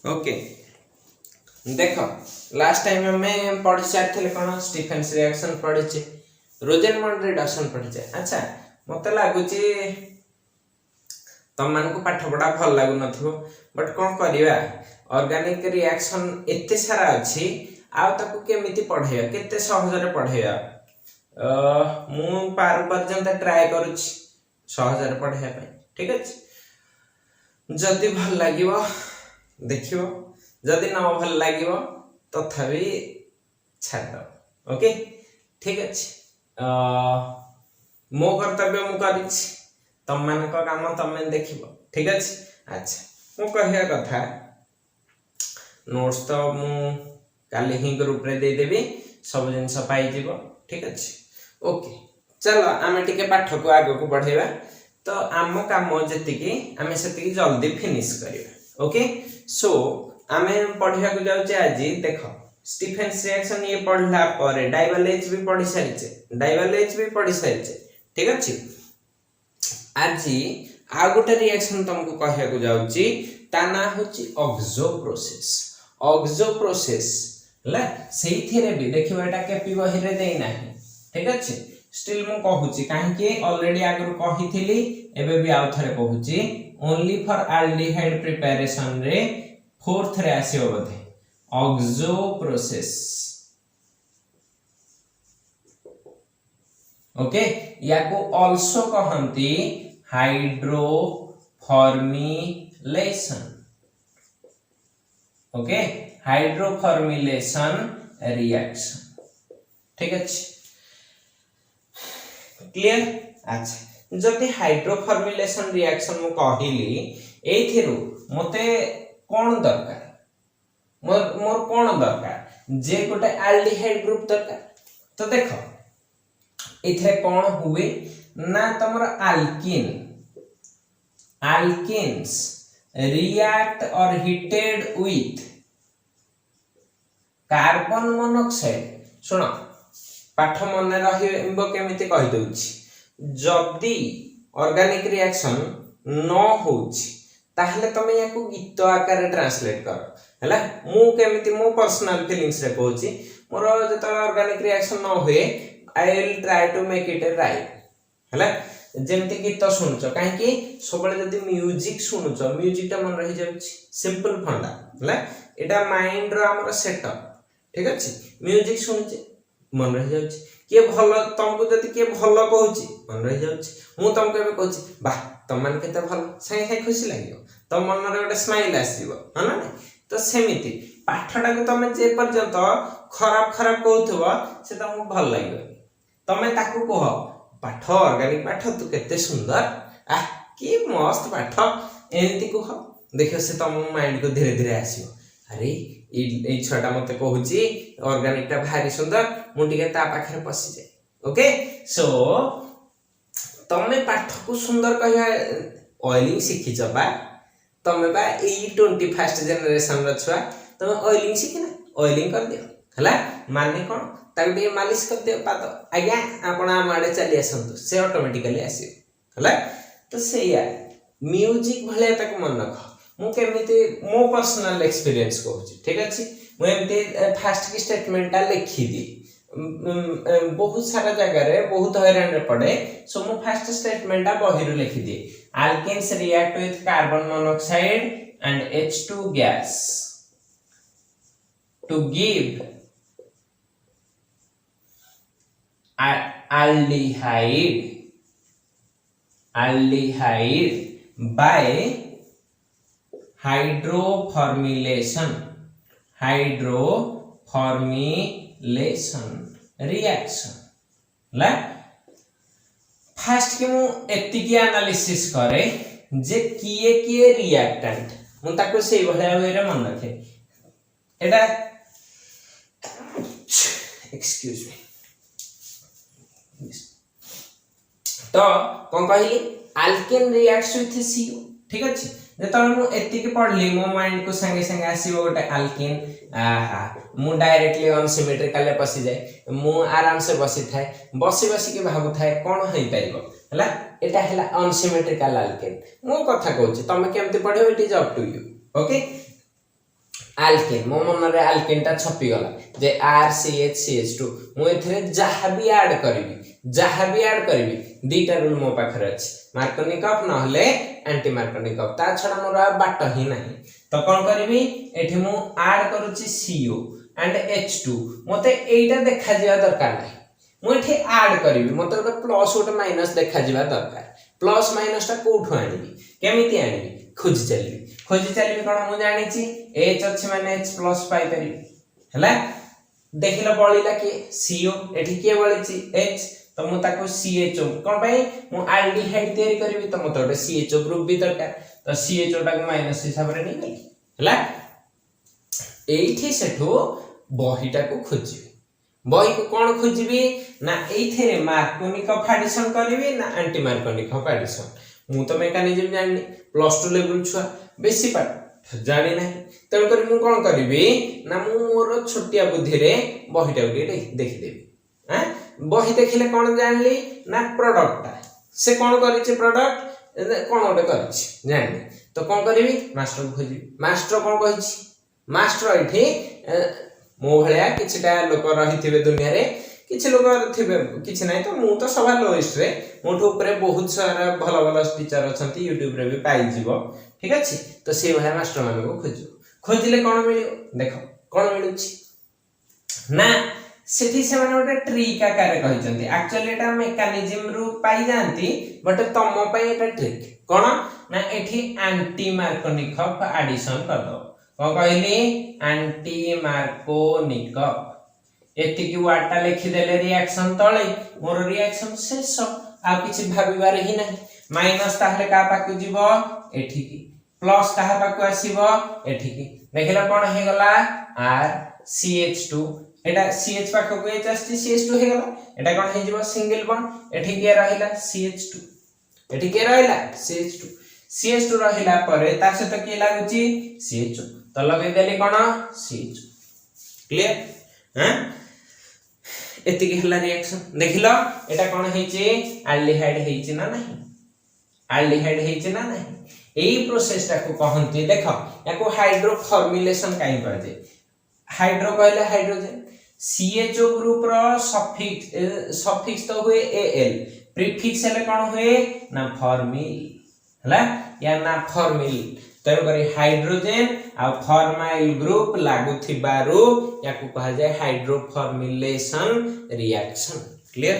Okay देख last time हमें पढ़ी सारी कौन स्टीफेन्स रिएक्शन पढ़ी रोजेनमंड रिडक्शन पढ़ी। अच्छा मत लगुच तुम मान पाठ पढ़ा भल लगुन बट कौन करवा ऑर्गेनिक रिएक्शन एते सारा अच्छी आउ केमिति पढ़ेया केते सहजरे पढ़ेया मु पार पर्यंत ट्राए करुछि सहजरे पढ़ेया पे ठीक अछि। जदि भल लागिवो देखिवो जदि न भल लागिवो तथापि छाड़ ओके ठीक अछि। मो कर्तव्य मु करिछि तुम मान काम तुम देखिवो ठीक अछि। अच्छा मु कहया कथा नोट्स तो मु काली ही ग्रुप रे दे देबी सब जिनस पाई जीवो ठीक अछि। ओके चलो आमे टिके पाठ को आगे को बढ़ेबा तो आम काम जतिकी आमे सेतिकी जल्दी फिनिश करिया ओके। सो आमे पढ़िया को जाउचे आज देख स्टीफेन्स रिएक्शन ये पढ़ला पर डाइवलेज भी पढ़ी सारिचे ठीक अछि। आज आ गोटे रिएक्शन तुमको कहया को जाउची ता ना होची ऑक्सो प्रोसेस ला सेही थिरे भी देखिबा एटा केपी बही रे देई नाही ठीक अछि। स्टिल मु कहूची काहे कि ऑलरेडी आगु कहिथिली एबे भी आउ थरे कहूची ओनली फॉर एल्डिहाइड प्रिपरेशन रे फोर्थ रे आसीओ बधे ऑक्सो प्रोसेस ओके याको आल्सो कहंती हाइड्रोफॉर्मिलेशन ओके हाइड्रोफॉर्मिलेशन रिएक्शन ठीक अछि क्लियर। अच्छा जदि हाइड्रोफॉर्मिलेशन रिएक्शन मु कहिली एथिरु मते कोन दरकार मोर कोन दरकार जे गोटे एल्डिहाइड ग्रुप दरकार तो देखो इथे कोन हुए ना तमर alkenes react or heated with carbon monoxide सुन पाठ मन रहिबो केमिति कहि दउछि जदि ऑर्गेनिक रिएक्शन न होछि ताहले तमे याकू गीत आकार ट्रांसलेट कर हला मु केमिति मु पर्सनल फीलिंग्स रे कहूछि मोर जत ऑर्गेनिक रिएक्शन न होए I will try to make it right हला जेमति गीत सुनुछ काहे कि सबले जदि म्यूजिक सुनुछ म्यूजिक ता मन रहि जाउछि सिंपल फंडा हला एटा माइंड रो हमर सेटअप ठीक अछि। म्यूजिक सुनुचे मन रहि जाउछि के भलो तुमको जति के भलो कहूछि मन रहि जाउछि मु तुमको एबे कहूछि वाह तुम मान केते भलो साइ खुशी लागियो तुम मन रे गोटे स्माइल आसीबो हना नै तो सेमिति पाठटा को तुम जे पर्यंत खराब कहउथबो से तुमको भल लागियो तमे ताकू कह पाठ ऑर्गेनिक पाठ तू केते सुंदर आ की मस्त पाठ एंती कह देखो से तुम माइंड को धीरे धीरे आसीबो अरे ए छटा मते कहूची ऑर्गेनिक ता भारी सुंदर मुंडी के ता पाखरे पसी जाय ओके। सो तमे पाठ को सुंदर कहया ऑयलिंग सिखि जबा तमे बा ए 21st जनरेशन र छुआ तमे ऑयलिंग सिखिना ऑयलिंग कर दियो हला माने कोन ताके दे मालिश कर दियो पाद आज्ञा आपण आमाडे चली आसंतु से ऑटोमेटिकली आसीबो हला तो सेया म्यूजिक भले तक मन रख मु केमिति मो पर्सनल एक्सपीरियंस कहूची ठीक अछि। मु एमते फास्ट की स्टेटमेंट लिखि दी बहुत सारा जगह रे बहुत हैरान रे पड़े सो मु फास्ट स्टेटमेंट बहिरु लिखि दी alkenes react with carbon monoxide and H2 gas to give aldehyde by hydroformylation reaction ला फास्ट के मु एतिकी एनालिसिस करे जे किए रिएक्टेंट मु ताको सेही भलिया वे रे मन रखे एटा एक्सक्यूज मी तो कोन कहली alkene reacts with CO ठीक अछि। जेतन मु एतिकी पढ़ली मो माइंड को संगे संगे आसीबो गोटे alkene आहा मु डायरेक्टली अनसिमेट्रिकल पसी जाय मु आराम से बसी थाए बसी के भाबु थाए कोन होई परिबो हला एटा हला अनसिमेट्रिकल alkene मु कथा कहूची तमे केमति पढिबो it is up to you okay. Alkane मो मन रे आल्केन टा छपी गला जे RCH2 मु एथरे जहा भी ऐड करबी दीटा रूल मो पाखरे अछि मार्कोनिकॉफ न हले एंटी मार्कोनिकॉफ ता छडा मोर बाट ही नाही तो कोन करबी एठी मु ऐड करूची CO एंड H2 मते एटा देखा जिया दरकार नाही मु एठी ऐड करबी मते गोटे प्लस गोटे माइनस देखा जिया दरकार प्लस माइनस टा कोठो आनिबी केमिति आनिबी खोजी चलबी कोन मु जानि छि H अछि माने H प्लस पाई परिबी हला देखिलो बळिला कि CO एठी के बळि छि H तो मु ताको CHO कोन पई मु एल्डिहाइड तयारी करबी तो मते गोटे CHO ग्रुप भी दरकार तो CHO टा को माइनस हिसाब रे नै गली हला एठी सेठो बहिटा को खोजिबी बही को कोन खोजिबी ना एथेरे मार्कोनिकॉफ एडिशन करबी ना एंटी मार्कोनिकॉफ एडिशन मु तो मेकानिज्म जाननी +2 लेवल छुआ बेसी पाठ जानि नाही तण करी मु कोन करबी ना मु मोर छोटिया बुद्धि रे बहिटा उडी देखि देबी हैं बही देखिले कोन जानली ना प्रोडक्ट से कोन करि छि प्रोडक्ट कोन ओटे करि छि जाननी तो कोन करबी मास्टर को खोजिबी मास्टर कोन कहि छि मास्टर एठी मो भलिया किछटा लोक रहिथिबे दुनिया रे किछ लोक थिबे किछ नाही तो मु तो सभा लोएस्ट रे मोठो ऊपर बहुत सारा भलो भलो टीचर अछंती YouTube रे भी पाई जीवो ठीक अछि तो से भलिया मास्टर मान को खोजिले कोन मिलियो देखो कोन मिलुछि ना सेठी से माने ओटे ट्रिक आकार कहिसंती एक्चुअली एटा मेकानिज्म रु पाई जानती बट तम पई एटा ट्रिक कोन ना एठी एंटी मार्कोनिकॉफ एडिशन कर दो को कहली एंटी मार्कोनिकॉफ एति की वाटा लिखि देले रिएक्शन तळे मोर रिएक्शन शेष आ किछि भाबिबार ही नाही माइनस ताहले का पाकु जीवो एठी की प्लस काहा पाकु आसीबो एठी की देखिला कोन हे गला RCH2 एटा CH पाकु H आछि CH2 हे गला एटा कोन हे जीवो सिंगल बॉन्ड एठी के रहिला CH2 एठी के रहिला CH2 रहिला परे ता से तो के लागुची CH2 तो लगे देली कोन CH2 क्लियर हैं एति के हला रिएक्शन देखिलो एटा कोन हेची एल्डिहाइड हेची ना नाही एल्डिहाइड हेची ना नाही एई प्रोसेस टा को कहंती देखो याको हाइड्रो फॉर्मुलेशन काई कहजे हाइड्रो कहले हाइड्रोजन CHO ग्रुप रो सफिक्स तो हुए Al प्रीफिक्स ले कोन हुए ना फॉर्मिल हला या ना फॉर्मिल तय करी हाइड्रोजन आ फॉर्माइल ग्रुप लागु थिबारु याकु कहा जाय hydroformylation reaction clear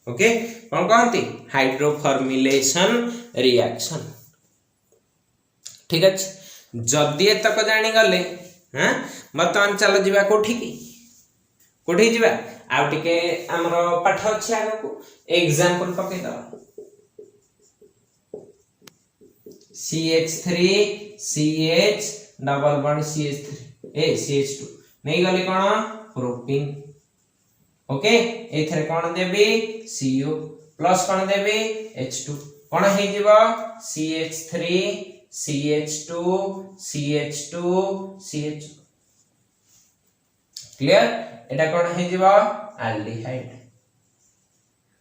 okay कोन कहंती हाइड्रो फॉर्मुलेशन रिएक्शन ठीक अछि जदी एतक जानि गले हैं बर्तमान चलो जिबा कोठी जिबा आ टिके हमरो पाठ अछि आगो को एग्जांपल पके the CH3 CH double bond CH3 CH2 नहीं गली कोन प्रोपीन ओके एथरे कोन देबी CO प्लस कोन देबी H2 कोन हे जीवो CH3 CH2 CH2 CH clear एटा कोन हे जीवो एल्डिहाइड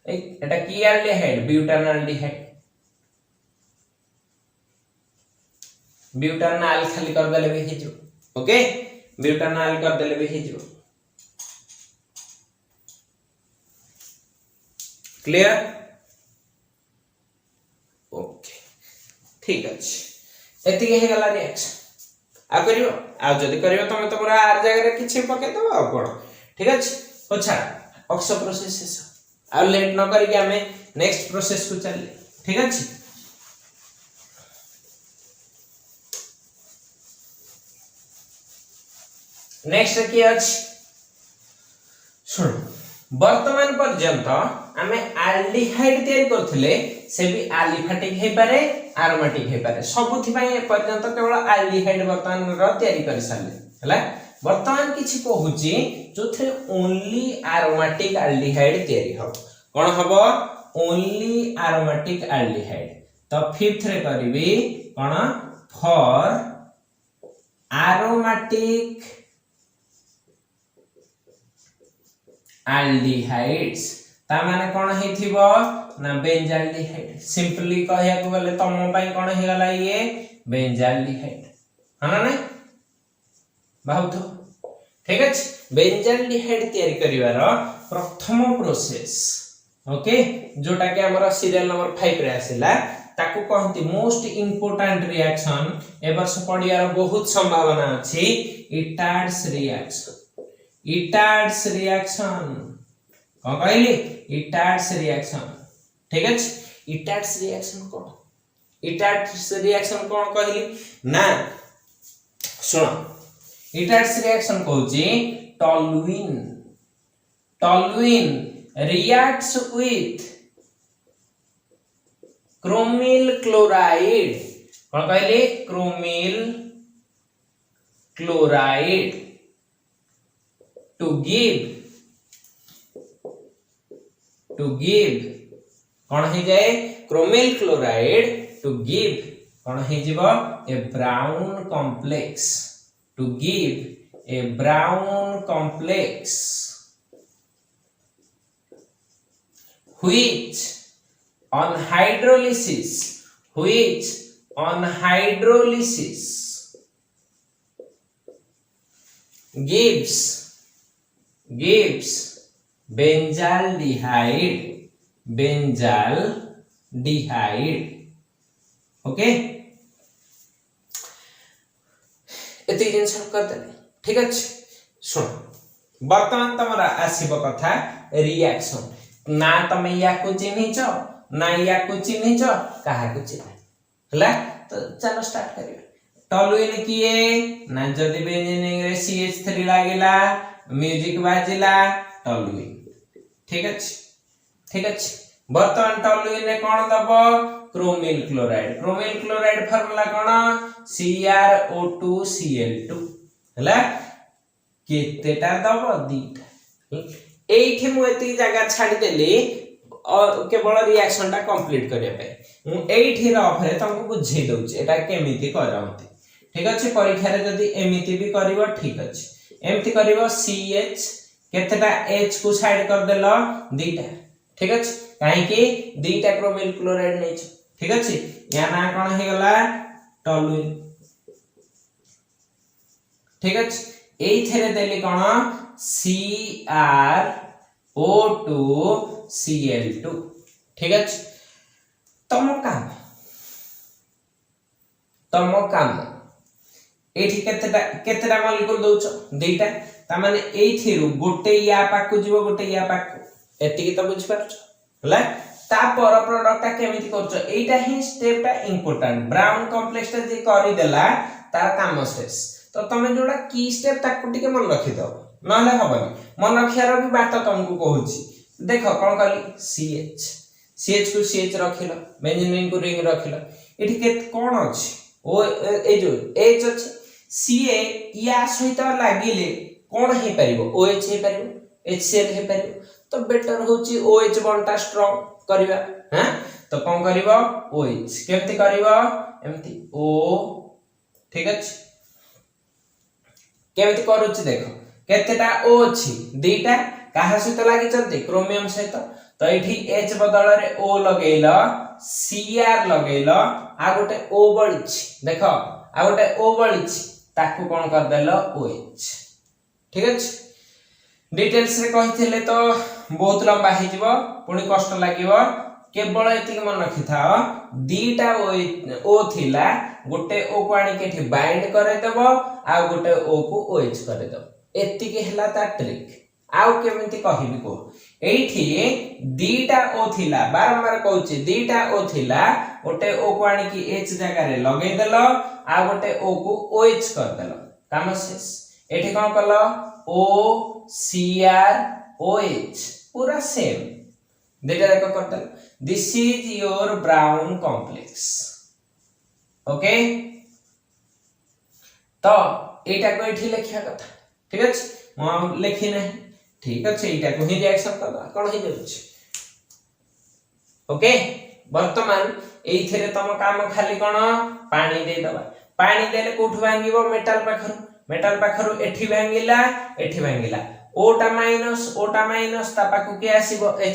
एटा की एल्डिहाइड ब्यूटानॉल्डिहाइड ब्यूटानॉल खाली कर देले भी हिजो ओके ब्यूटानॉल कर देले भी हिजो क्लियर ओके ठीक अछि एति हे गला रिएक्शन आ करियो आ जदी करियो तमे तो पूरा आर जगह रे किछि पके दबो आ कोन ठीक अछि अच्छा ऑक्सो प्रोसेस शेष आ लेट न करी के हमें नेक्स्ट प्रोसेस को चलले ठीक अछि नेक्स्ट की अछि सुन वर्तमान पर्यंत आमे एल्डिहाइड तयार करथिले से भी एलिफेटिक हे पारे एरोमेटिक हे पारे सबथि पय पर्यंत केवल एल्डिहाइड वर्तमान रो तयारी कर साले हला वर्तमान किछि कहूची जोथे ओनली एरोमेटिक एल्डिहाइड तयारी हो कोन हबो ओनली एरोमेटिक एल्डिहाइड तो फिफ्थ रे करबी कोन फॉर एरोमेटिक एल्डिहाइड्स ता माने कोन हेथिबो ना बेंजाल्डिहाइड सिंपली कहया को गले तम पई कोन हे गला ये बेंजाल्डिहाइड हना नै भावथ ठीक अछि बेंजाल्डिहाइड तयारी करिवार प्रथम प्रोसेस ओके जोटा कि हमर सीरियल नंबर 5 रे आसिला ताकू कहंती मोस्ट इंपोर्टेंट रिएक्शन एबर्ष पडियार बहुत संभावना अछि इटार्ड्स रिएक्शन कौन कहली इटार्ड्स रिएक्शन ठीक अछि इटार्ड्स रिएक्शन कौन कहली ना सुनो इटार्ड्स रिएक्शन कहूची toluene reacts with chromyl chloride कौन कहले chromyl chloride to give कौन है जाए chromyl chloride to give कौन है जीवो a brown complex to give a brown complex which on hydrolysis gives benzaldehyde okay एति जिन सब करते ठीक अछि सुन वर्तमान तमरा आसीबो कथा रिएक्शन ना तमे या को चिन्हिच ना या को चिन्हिच काहा को चिन्ह हला तो चलो स्टार्ट करियो टॉलुइन किए ना जदी बेंजीन रे CH3 लागिला म्यूजिक बाजिला टॉलुइन ठीक अछि वर्तमान टॉलुइन रे कोन दबो क्रोमिल क्लोराइड फार्मूला कोन CrO2Cl2 हला केतेटा दबो दीटा एठी मु एती जगह छाडी देली केवल रिएक्शन टा कंप्लीट करिया पे मु एठी रफ रे तुमको बुझी दउची एटा केमिति करंती ठीक अछि परीक्षा रे जदी एमिति भी करिवो ठीक अछि एमिति करिवो CH केतेटा H को साइड कर देलो दीटा ठीक अछि काहे कि दीटा क्रोमिल क्लोराइड नै छ ठीक अछि या ना कोन हे गला टॉलुइन ठीक अछि एथरे देली कोन CrO2Cl2 ठीक अछि तम काम एठी केतेटा मॉलिक्यूल दोछ दुईटा त माने एथिरु गोटे या पाकु जीवो गोटे या पाकु एतिकी त बुझ पारछ हला ता पर प्रोडक्ट ता केमिति करछ एटा ही स्टेप ता इंपोर्टेंट ब्राउन कॉम्प्लेक्स ता जे करि देला तार काम शेष तो तमे जोडा की स्टेप ताकु टिके मन रखि दो नले हबनी मन रखियार भी बात तुमको कहूची देखो कोन कहली CH को CH रखिलो बेंजीन को रिंग रखिलो एठी के कोन अछि ओ ए जो H अछि Ca या सहित लागिले कोन हे परिबो OH हे परिबो HCl हे परिबो तो बेटर होची OH बॉन्ड स्ट्रांग करबा हैं तो कोन करबो OH केमति करबो एमति O ठीक अछि केमति करूची देखो केतेटा O अछि दीटा काहा सहित लागि चलते क्रोमियम सहित तो एठी H बदल रे O लगेला Cr लगेला आ गोटे O बळिछि देखो आ गोटे O बळिछि ताकू कोन कर देलो OH ठीक अछि डिटेल्स रे कहिथिले तो बहुत लंबा हे जिवो पुनी कष्ट लागिवो केवल एतिक मन रखि थाओ दीटा O थिला गोटे O को आनी केठी बाइंड करे देबो आ गोटे O को OH करे देबो एतिक हेला ता ट्रिक आउ केमिति कहिबी को एठी दीटा O थिला बारंबार कहूची दीटा O थिला गोटे O को आनी की H जगह रे लगै देलो आ गोटे O को OH कर देलो काम शेष एठी कोन कलो O Cr OH पूरा सेम दीटा रे कर देलो this is your brown complex okay तो एटा को एठी लिखिया कथा ठीक अछि म लिखि नै ठीक अछि एटा को ही रिएक्शन करबा कोन हे जाउछ ओके वर्तमान एइथरे तम काम खाली कोन पानी दे दबा पानी देले कोठु भांगिबो मेटल पाखरु एठी भांगिला ओटा माइनस ता पाखु के आसीबो H+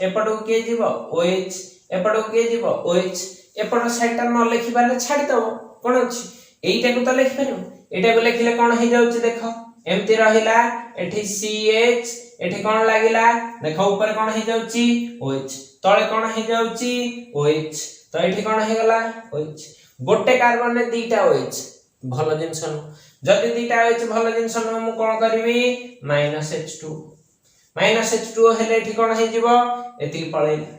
एपडो के जीवो OH एपडो के जीवो OH एपडो साइड न लिखि पाले छाडी दबो कोन अछि एइटा को त लिखि परिबो एटा को लिखले कोन हे जाउची देखो एमती रहिला एठी CH एठी कोन लागिला देखो ऊपर कोन हे जाउची OH तळे कोन हे जाउची OH तो एठी कोन हे गला OH गोटे कार्बन ने दीटा OH भलो जिंस न जदी दीटा OH भलो जिंस न मु कोन करबी -H2 हेले एठी कोन हे जीवो एति पळेला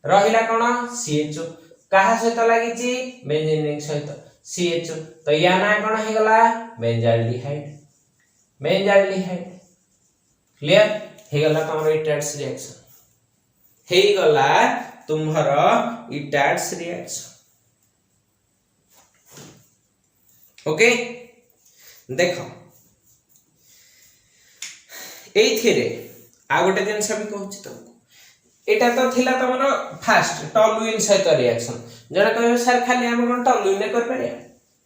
रहिला कोन CHO कहा सहित लागिची बेंजीन रिंग सहित CHO तो या ना कोन हे गला बेंजाल्डिहाइड क्लियर हे गला तमरो इटार्ड्स रिएक्शन हे गला तुम्हारा इटार्ड्स रिएक्शन ओके देखो एथिरे आ गोटे जिंस भी कहूची तुमको एटा तो थिला तमरो फास्ट टॉलुइन सहित रिएक्शन जण कहबे सर खाली हम कोन टॉलुइन ने कर पारे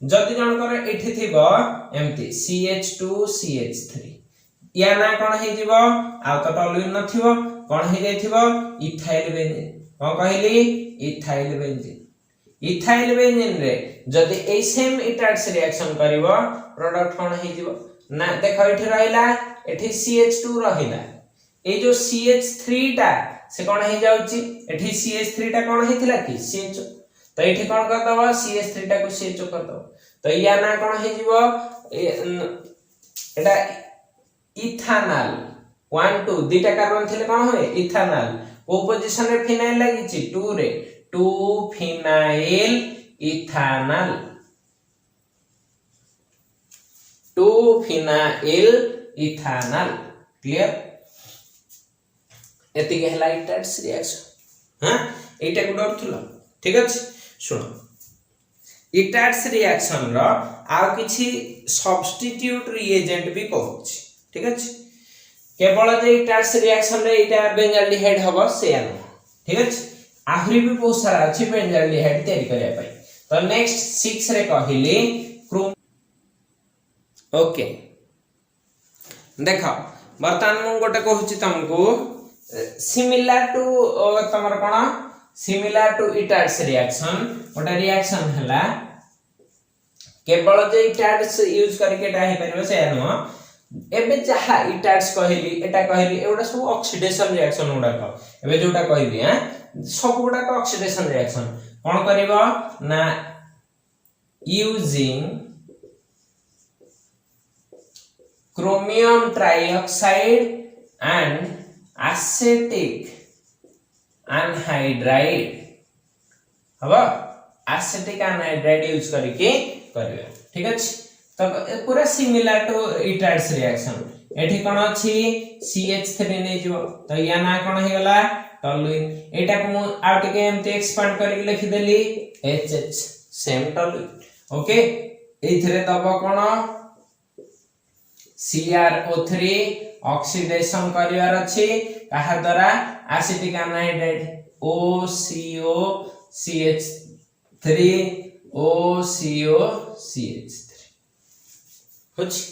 जदी जण कर एठी थिबो एमती CH2CH3 या ना कोन हे जीवो आ तो टॉलुइन न थिबो कोन हे जाय थिबो इथाइल बेंजीन कोन कहली इथाइल बेंजीन रे जदी ए सेम इटार्ड्स रिएक्शन करिवो प्रोडक्ट कोन हे जीवो ना देखो एठी रहिला एठी CH2 रहिला ए जो CH3 टा से कोन हे जाउची एठी CH3 टा कोन हेथिला कि CHO तो एठी कोन कर दबो CH3 टा को CHO कर दबो तो या ना कोन हे जीवो एटा इथानल 1 2 दीटा कार्बन थिले कोन होय इथानल ओ पोजीशन रे फिनाइल लागिची 2 रे 2 phenyl ethanol 2 phenyl ethanol clear एति के हला इटार्ड्स रिएक्शन हां एटा को डरथुलो ठीक अछि सुनो इटार्ड्स रिएक्शन रो आ किछि सब्स्टिट्यूट रिएजेंट भी कहउछि ठीक अछि केवल जे इटार्ड्स रिएक्शन रे एटा बेंजाल्डिहाइड हबो से न ठीक अछि आहुरी भी बहुत सारा अछि बेंजाल्डिहाइड तयारी करिया पई तो नेक्स्ट 6 रे कहिली क्रोम ओके देखो वर्तमान मु गोटे कहउछि तुमको सिमिलर टू तमर कोन सिमिलर टू इटार्ड्स रिएक्शन ओटा रिएक्शन हला केवल जे इटार्ड्स यूज करके एटा हे परबो से न एबे जहा इटार्ड्स कहली एटा कहली एटा सब ऑक्सीडेशन रिएक्शन उडा को एबे जोटा कहली हां सब गुडा को ऑक्सीडेशन रिएक्शन कोन करबो ना using chromium trioxide and acetic anhydride हबो acetic anhydride यूज करके करबे ठीक अछि तो पूरा सिमिलर टू इटार्ड्स रिएक्शन एठी कोन अछि CH3 नै जो तो या ना कोन हे गला टॉलुइन एटा को मु आउट के एमते एक्सपांड करके लिखि देली HH सेम टॉलुइन ओके एथिरे दबो कोन CrO3 ऑक्सीडेशन करिवार अछि कहा द्वारा एसिटिक एनाहाइड्राइड OCOCH3 OCOCH3 होछि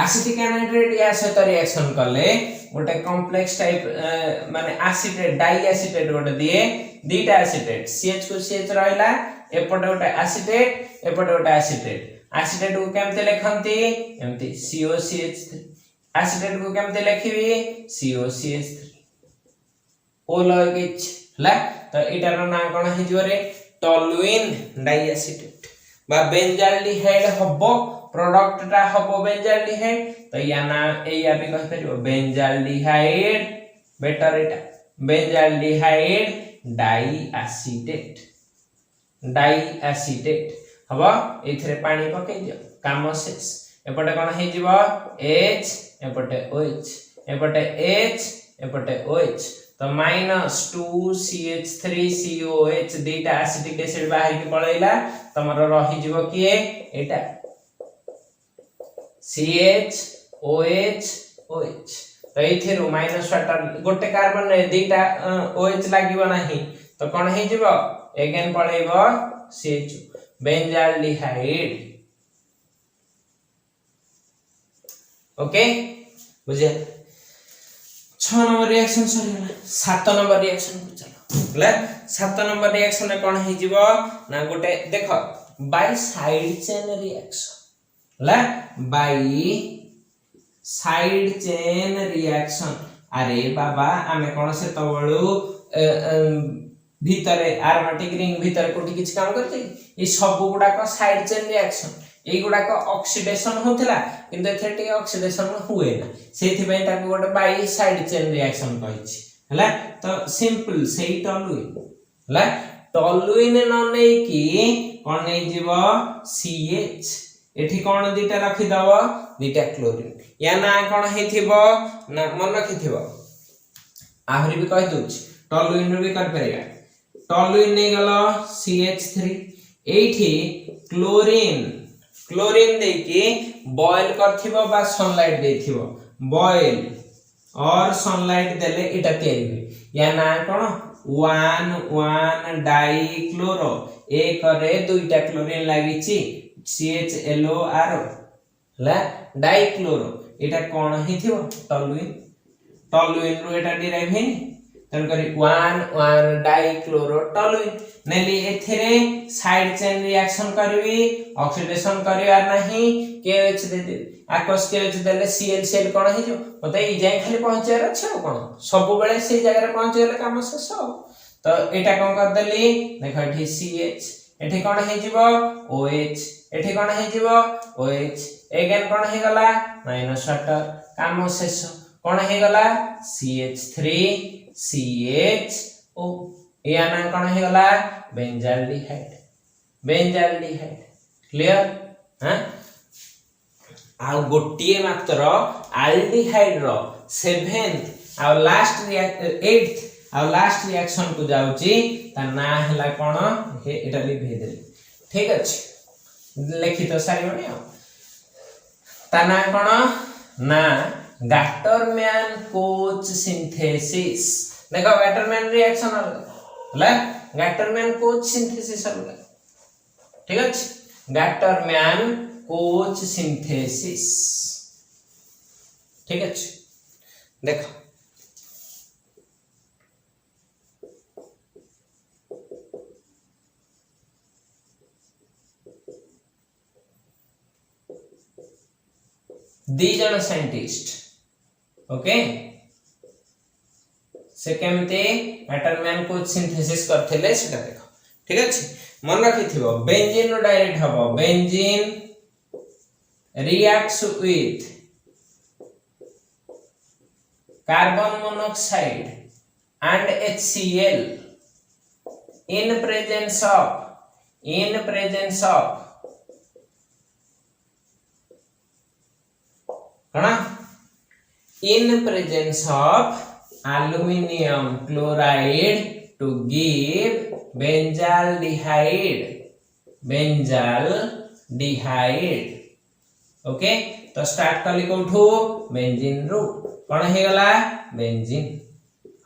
एसिटिक एनाहाइड्राइड या सहित रिएक्शन करले गोटे कॉम्प्लेक्स टाइप माने एसिटेट डाई एसिटेट गोटे दिए दीटा एसिटेट CH को CH रहला एपटे गोटे एसिटेट एपटे गोटे एसिटेट एसिटेट को केमते लिखंती एमती COCH3 एसिटेट को केमते लिखिबी COCH3 O लगे हला तो एटार नाम कोन हे जो रे टॉलुइन डाई एसिटेट बा बेंजाल्डिहाइड हबो प्रोडक्ट ता हबो बेंजाल्डिहाइड तो या ना एया भी कह परिबो बेंजाल्डिहाइड बेटर एटा बेंजाल्डिहाइड डाई एसिटेट हबो एथरे पानी पके दियो काम शेष एपटे कोन हे जीवो H एपटे OH एपटे H एपटे OH तो -2CH3COH दीटा एसिटिक एसिड बाहर के पळैला तमरो रहि जीवो किए एटा CHOH OH तो एथिरु माइनस वाटर गोटे कार्बन रे दीटा OH लागिबो नाही तो कोन हे जीवो अगेन पळैबो CH बेंजाल्डिहाइड ओके बुझे 6 number reaction Sarila 7 number reaction को चलो बोले 7 नंबर रिएक्शन में कोन हे जीवो ना गोटे देखो बाय साइड चेन रिएक्शन ला बाई साइड चेन रिएक्शन। अरे बाबा आमे कोन से तवळू भीतर एरोमेटिक रिंग भीतर कोठी किछ काम करते ए सब गुडा को साइड चेन रिएक्शन ए गुडा को ऑक्सीडेशन होतला किंतु एथेटिक ऑक्सीडेशन हुए ना सेथि पय ताको गोटे बाई साइड चेन रिएक्शन कहिछि हला। तो सिंपल सेही टॉलुइन हला टॉलुइन न नै कि कोन नै जीवो CH एठी कोन दीटा रखि दव दीटा क्लोरीन या ना कोन हेथिबो ना मन रखिथिबो आहुरी भी कहि दोछ टॉलुइन भी कर परिया टॉलुइन नै गलो CH3 एठी क्लोरीन क्लोरीन दे के बॉयल करथिबो बा सनलाइट देथिबो बॉयल और सनलाइट देले एटा तयारी हुए या ना कोन 1 डाई क्लोरो एक रे दुईटा क्लोरीन लागिची CHLOR ला डाई क्लोरो एटा कोन हिथिबो टॉलुइन टॉलुइन रो एटा डिराइव हेनी तन करी 1 डाई क्लोरो टॉलुइन नेली एथिरे साइड चेन रिएक्शन करबी ऑक्सीडेशन करियार नाही KH दे दे आकस KH देले CL कोन हे जो मते ई जाय खाली पहुंचार अछि कोन सब बेले से जगह रे पहुंचेले काम शेष तो एटा कोन कर देली देखो एठी CH एठी कोन हे जीवो OH एठी कोन हे जीवो OH अगेन कोन हे गला माइनस वाटर काम शेष कोन हे गला CH3 CHO या ना कोन हे गला बेंजाल्डिहाइड क्लियर हां आ गोटिए मात्र एल्डिहाइड रो 7th आ लास्ट 8th आ लास्ट रिएक्शन को जाउची ता ना हला कोन हे एटा लिखि देली ठीक अछि लिखि तो सारियोनी ता ना कोन ना गैटरमैन कोच सिंथेसिस देखो गैटरमैन रिएक्शन हला गैटरमैन कोच सिंथेसिस हला ठीक अछि गैटरमैन कोच सिंथेसिस ठीक अछि देखो दी जन साइंटिस्ट ओके से केमते गैटरमैन कोच सिंथेसिस करथिले सेटा देखो ठीक अछि मन रखिथिबो बेंजीन रो डायरेक्ट हबो benzene reacts with carbon monoxide and HCl in presence of कना in presence of aluminum chloride to give benzaldehyde okay तो स्टार्ट कली कोठो बेंजीन रो कोन हे गला बेंजीन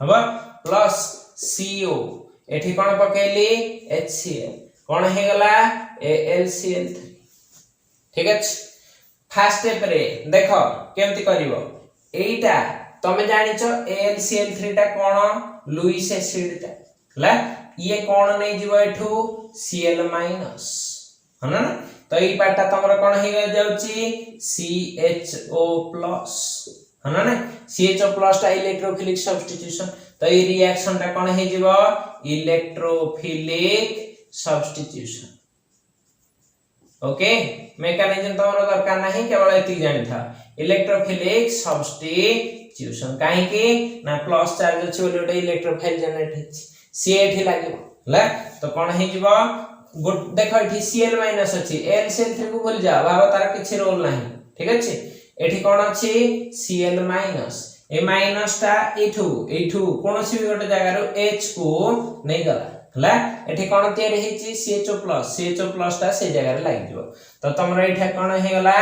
हबो प्लस CO एठी कोन पकेली HCl कोन हे गला AlCl3 ठीक अछि फर्स्ट स्टेप रे देखो केमति करिवो एईटा तमे जानिचो AlCl3 टा कोन लुईस एसिड टा हला ये कोन नै जीवो एठू Cl- हना ना तो ई पार्टा तमरा कोन हे जाउची CHO+ हना ना CHO+ टा इलेक्ट्रोफिलिक सब्स्टिट्यूशन तो ई रिएक्शन टा कोन हे जीवो इलेक्ट्रोफिलिक सब्स्टिट्यूशन ओके मेकानिज्म तमरा दरकार नाही केवल एति जानि था इलेक्ट्रोफिलिक सब्स्टिट्यूशन काहे कि ना प्लस चार्ज अछि ओले ओटे इलेक्ट्रोफाइल जनरेट हेछि सी एठी लागिवो हला तो कोन हे जीवो देखो एठी Cl- अछि AlCl3 को भूल जा बाबा तार किछि रोल नाही ठीक अछि एठी कोन अछि Cl- ए माइनस टा एठू कोनोसी भी गोटे जगह रो H को नै गला हला एठी कोन तयारी हेछि CHO+ टा से जगह रे लागि दियो तो तमरा एठा कोन हे गला आ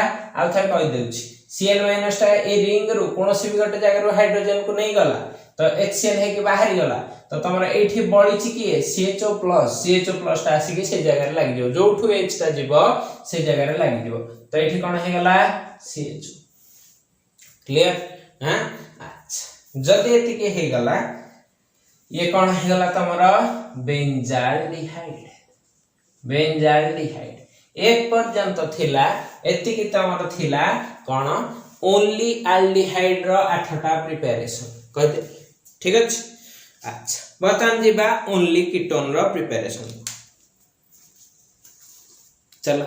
था कहि देउछि Cl- टा ए रिंग रो कोनोसी भी गोटे जगह रो हाइड्रोजन को नै गला तो HCl है कि बाहर गला तो तमरा एठी बळी छि कि CHO+ ता आसी कि से जगह रे लागि दियो जोठू H ता जीवो से जगह रे लागि दियो तो एठी कोन हे गला CHO क्लियर हां अच्छा जदि एति के हे गला ये कोन हे गला तमरा बेंजाल्डिहाइड एक पर्यंत थिला एतिकी तमर थिला कौन ओनली एल्डिहाइड रो 8टा प्रिपरेशन कहते ठीक अछि। अच्छा बर्तमान जीवा ओनली कीटोन रो प्रिपरेशन चलो।